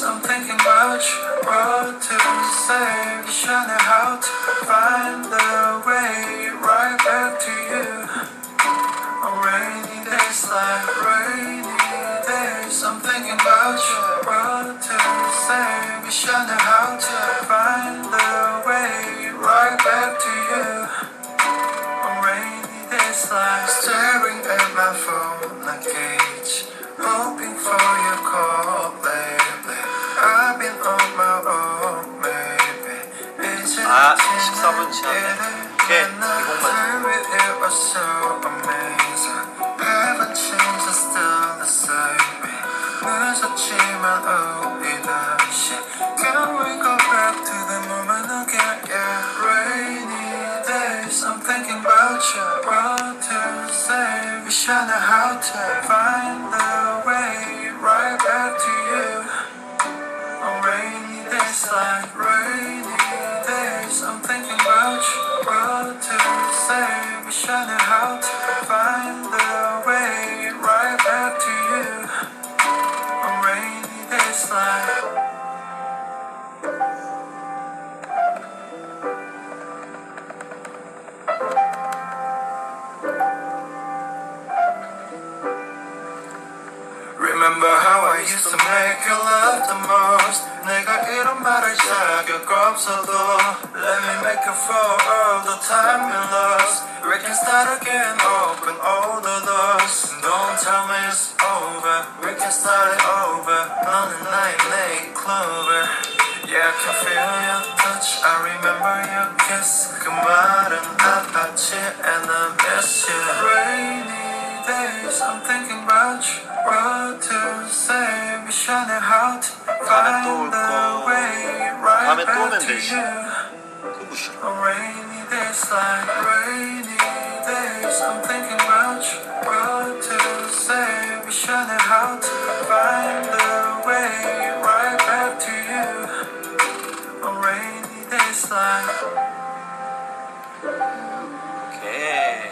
I'm thinking about you, what to say. Wish I knew how to find the way right back to you. On rainy days like rainy days, I'm thinking about you, what to say. Wish I knew how to find the way right back to you. On rainy days like staring at my phone like cage, hoping for your call lately. I've been on my own, maybe. It's 14분 지났네. 오케이, 20분. It was so amazing. Haven't changed, it's still the same. 늦었지만 우리다시 Can we go back to the moment again? Yeah, rainy days. I'm thinking about you, what to say. Wish I knew how to find the way right back to you. On rainy days like rainy days, I'm thinking about you, what to say. Wish I knew how to find the way right back to you. On rainy days like Remember how I used to make you laugh the most. 내가 이런 말할 자격 없어도 Let me make you fall all the time you lost. We can start again, open all the doors. Don't tell me it's over, we can start it over. 너는 나의 late clover. Yeah, I can feel your touch, I remember your kiss. 그 말은 아팠지 and I miss you. Rainy days, I'm thinking about you, what to say. Wish I knew how to find the way right back to you. On rainy days like rainy days, I'm thinking about you, what to say. Wish I knew how to find the way right back to you. On rainy days like 오케이.